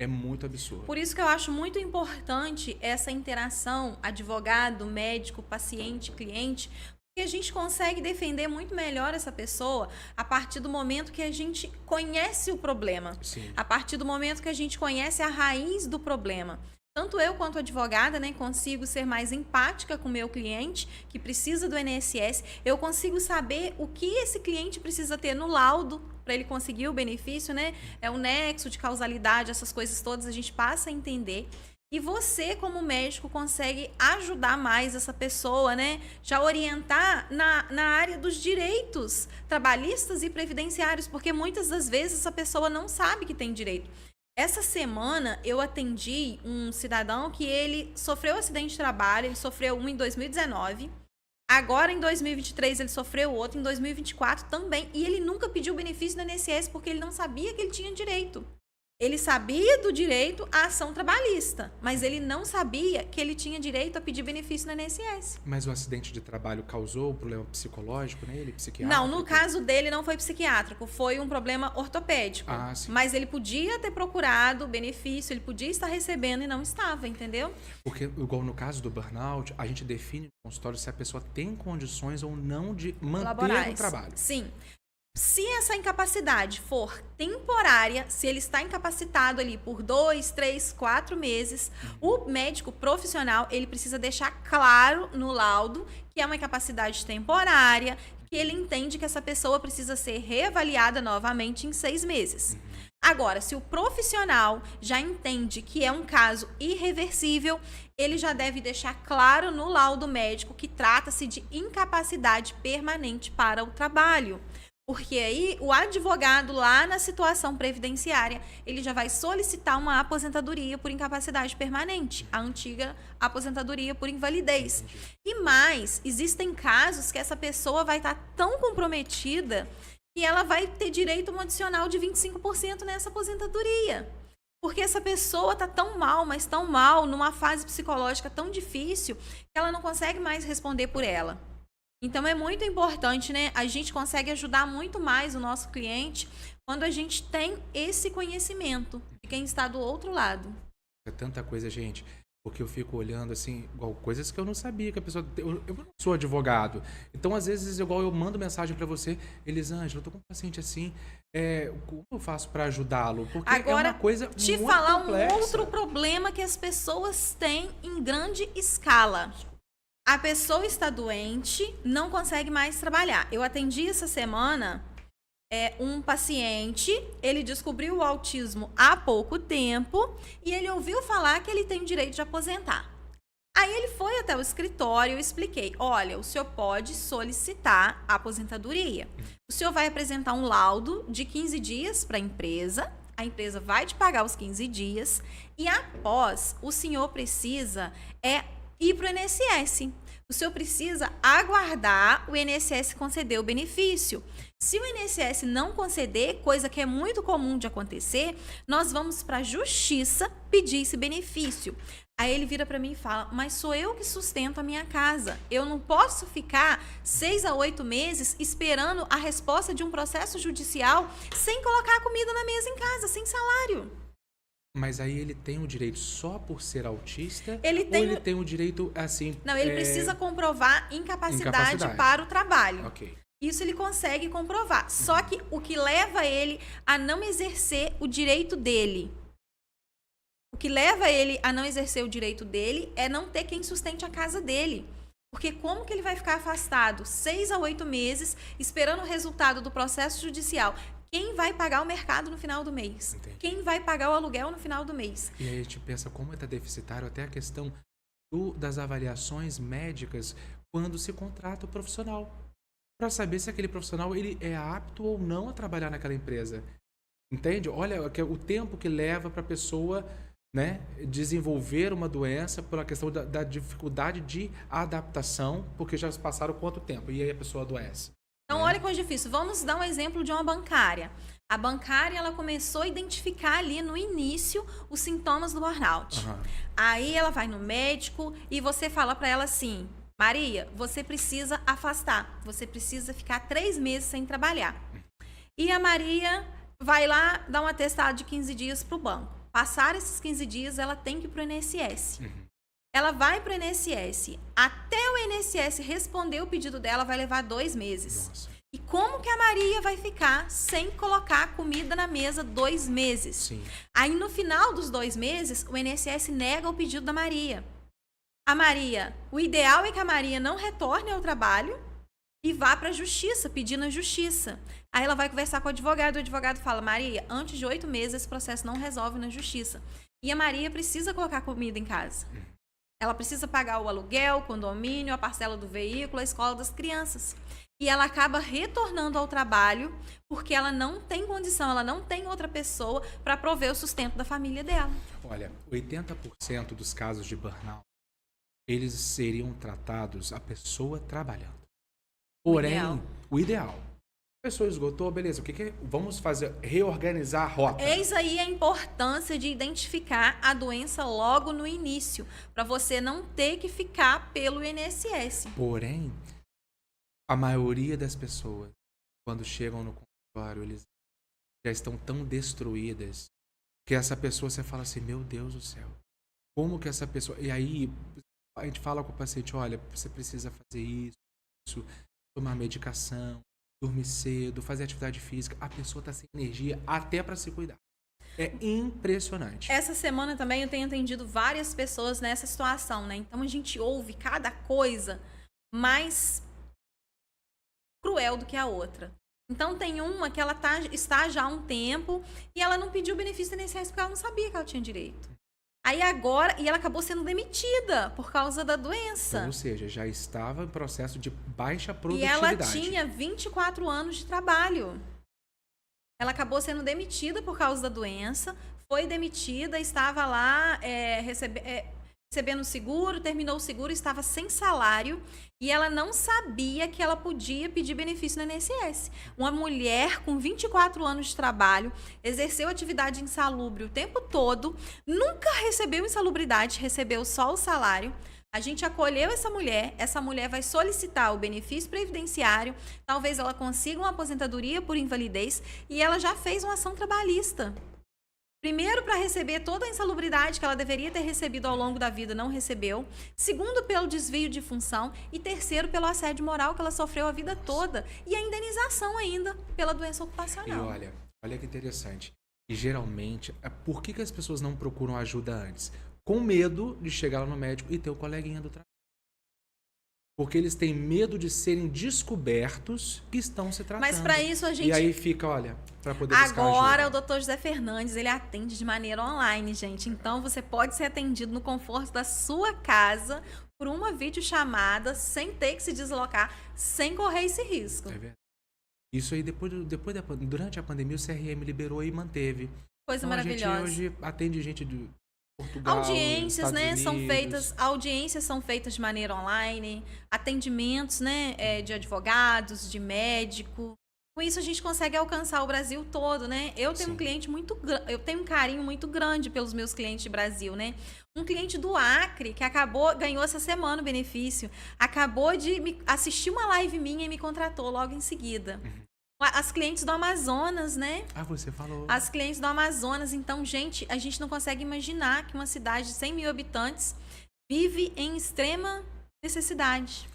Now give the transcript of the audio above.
É muito absurdo. Por isso que eu acho muito importante essa interação advogado, médico, paciente, cliente, porque a gente consegue defender muito melhor essa pessoa a partir do momento que a gente conhece o problema, Sim. a partir do momento que a gente conhece a raiz do problema. Tanto eu quanto advogada, né, consigo ser mais empática com o meu cliente que precisa do INSS. Eu consigo saber o que esse cliente precisa ter no laudo para ele conseguir o benefício, né? É o nexo de causalidade, essas coisas todas a gente passa a entender. E você, como médico, consegue ajudar mais essa pessoa, né? Já orientar na área dos direitos trabalhistas e previdenciários, porque muitas das vezes essa pessoa não sabe que tem direito. Essa semana eu atendi um cidadão que ele sofreu um acidente de trabalho, ele sofreu um em 2019, agora em 2023 ele sofreu outro, em 2024 também, e ele nunca pediu benefício do INSS porque ele não sabia que ele tinha direito. Ele sabia do direito à ação trabalhista, mas ele não sabia que ele tinha direito a pedir benefício no INSS. Mas o acidente de trabalho causou um problema psicológico nele, psiquiátrico? Não, no caso dele não foi psiquiátrico, foi um problema ortopédico. Ah, sim. Mas ele podia ter procurado benefício, ele podia estar recebendo e não estava, entendeu? Porque, igual no caso do burnout, a gente define no consultório se a pessoa tem condições ou não de manter Laborais. o trabalho. Sim. Se essa incapacidade for temporária, se ele está incapacitado ali por 2, 3, 4 meses, o médico profissional, ele precisa deixar claro no laudo que é uma incapacidade temporária, que ele entende que essa pessoa precisa ser reavaliada novamente em 6 meses. Agora, se o profissional já entende que é um caso irreversível, ele já deve deixar claro no laudo médico que trata-se de incapacidade permanente para o trabalho. Porque aí o advogado lá na situação previdenciária, ele já vai solicitar uma aposentadoria por incapacidade permanente, a antiga aposentadoria por invalidez. Entendi. E mais, existem casos que essa pessoa vai estar tão comprometida que ela vai ter direito a um adicional de 25% nessa aposentadoria. Porque essa pessoa está tão mal, mas tão mal, numa fase psicológica tão difícil, que ela não consegue mais responder por ela. Então, é muito importante, né? A gente consegue ajudar muito mais o nosso cliente quando a gente tem esse conhecimento de quem está do outro lado. É tanta coisa, gente. Porque eu fico olhando, assim, igual coisas que eu não sabia que a pessoa... Eu não sou advogado. Então, às vezes, igual eu mando mensagem pra você, Elisângela, eu tô com um paciente assim, como eu faço pra ajudá-lo? Porque Agora, é uma coisa te muito falar complexa. um outro problema que as pessoas têm em grande escala. A pessoa está doente, não consegue mais trabalhar. Eu atendi essa semana um paciente, ele descobriu o autismo há pouco tempo e ele ouviu falar que ele tem o direito de aposentar. Aí ele foi até o escritório, eu expliquei, olha, o senhor pode solicitar a aposentadoria. O senhor vai apresentar um laudo de 15 dias para a empresa vai te pagar os 15 dias e após, o senhor precisa ir para o INSS. O senhor precisa aguardar o INSS conceder o benefício. Se o INSS não conceder, coisa que é muito comum de acontecer, nós vamos para a justiça pedir esse benefício. Aí ele vira para mim e fala, mas sou eu que sustento a minha casa. Eu não posso ficar 6 a 8 meses esperando a resposta de um processo judicial sem colocar a comida na mesa em casa, sem salário. Mas aí ele tem o direito só por ser autista? Ele tem o direito, assim... Não, ele precisa comprovar incapacidade para o trabalho. Ok. Isso ele consegue comprovar. Só que o que leva ele a não exercer o direito dele... O que leva ele a não exercer o direito dele é não ter quem sustente a casa dele. Porque como que ele vai ficar afastado 6 a 8 meses esperando o resultado do processo judicial? Quem vai pagar o mercado no final do mês? Entendi. Quem vai pagar o aluguel no final do mês? E aí a gente pensa como está deficitário até a questão das avaliações médicas quando se contrata o profissional. Para saber se aquele profissional ele é apto ou não a trabalhar naquela empresa. Entende? Olha o tempo que leva para a pessoa, né, desenvolver uma doença pela questão da dificuldade de adaptação, porque já passaram quanto tempo? E aí a pessoa adoece. Então, olha que coisa difícil. Vamos dar um exemplo de uma bancária. A bancária, ela começou a identificar ali no início os sintomas do burnout. Uhum. Aí ela vai no médico e você fala para ela assim, Maria, você precisa afastar. Você precisa ficar 3 meses sem trabalhar. E a Maria vai lá dar um atestado de 15 dias para o banco. Passar esses 15 dias, ela tem que ir para o INSS. Uhum. Ela vai para o INSS. Até o INSS responder o pedido dela, vai levar 2 meses. Nossa. E como que a Maria vai ficar sem colocar comida na mesa 2 meses? Sim. Aí, no final dos 2 meses, o INSS nega o pedido da Maria. A Maria, o ideal é que a Maria não retorne ao trabalho e vá para a justiça, pedir na justiça. Aí ela vai conversar com o advogado fala, Maria, antes de 8 meses esse processo não resolve na justiça. E a Maria precisa colocar comida em casa. Ela precisa pagar o aluguel, o condomínio, a parcela do veículo, a escola das crianças. E ela acaba retornando ao trabalho porque ela não tem condição, ela não tem outra pessoa para prover o sustento da família dela. Olha, 80% dos casos de burnout, eles seriam tratados a pessoa trabalhando. Porém, o ideal. A pessoa esgotou, beleza, o que que vamos fazer? Reorganizar a rota. Eis aí a importância de identificar a doença logo no início, para você não ter que ficar pelo INSS. Porém, a maioria das pessoas, quando chegam no consultório, eles já estão tão destruídas que essa pessoa, você fala assim, meu Deus do céu, como que essa pessoa... E aí, a gente fala com o paciente, olha, você precisa fazer isso, tomar medicação, dormir cedo, fazer atividade física. A pessoa está sem energia até para se cuidar. É impressionante. Essa semana também eu tenho atendido várias pessoas nessa situação, né? Então a gente ouve cada coisa mais cruel do que a outra. Então tem uma que ela está já há um tempo e ela não pediu benefício do INSS porque ela não sabia que ela tinha direito. Aí agora, e ela acabou sendo demitida por causa da doença. Então, ou seja, já estava em processo de baixa E produtividade. ela tinha 24 anos de trabalho. Ela acabou sendo demitida por causa da doença, foi demitida, estava lá recebendo seguro, terminou o seguro, estava sem salário e ela não sabia que ela podia pedir benefício no INSS. Uma mulher com 24 anos de trabalho, exerceu atividade insalubre o tempo todo, nunca recebeu insalubridade, recebeu só o salário. A gente acolheu essa mulher vai solicitar o benefício previdenciário, talvez ela consiga uma aposentadoria por invalidez e ela já fez uma ação trabalhista. Primeiro, para receber toda a insalubridade que ela deveria ter recebido ao longo da vida, não recebeu. Segundo, pelo desvio de função. E terceiro, pelo assédio moral que ela sofreu a vida toda. E a indenização ainda pela doença ocupacional. E olha que interessante. E geralmente, por que as pessoas não procuram ajuda antes? Com medo de chegar lá no médico e ter o coleguinha do trabalho. Porque eles têm medo de serem descobertos que estão se tratando. Mas para isso a gente... E aí fica, olha, para poder buscar ajuda. Agora o Dr. José Fernandes, ele atende de maneira online, gente. Então você pode ser atendido no conforto da sua casa por uma videochamada, sem ter que se deslocar, sem correr esse risco. É verdade. Isso aí, durante a pandemia, o CRM liberou e manteve. Coisa então, maravilhosa. A gente hoje atende gente do Portugal, audiências, né, Unidos. audiências são feitas de maneira online, atendimentos, né, de advogados, de médico. Com isso a gente consegue alcançar o Brasil todo, né? Eu tenho eu tenho um carinho muito grande pelos meus clientes de Brasil, né? Um cliente do Acre que ganhou essa semana o benefício, acabou de assistir uma live minha e me contratou logo em seguida. As clientes do Amazonas, né? Ah, você falou. As clientes do Amazonas. Então, gente, a gente não consegue imaginar que uma cidade de 100 mil habitantes vive em extrema necessidade.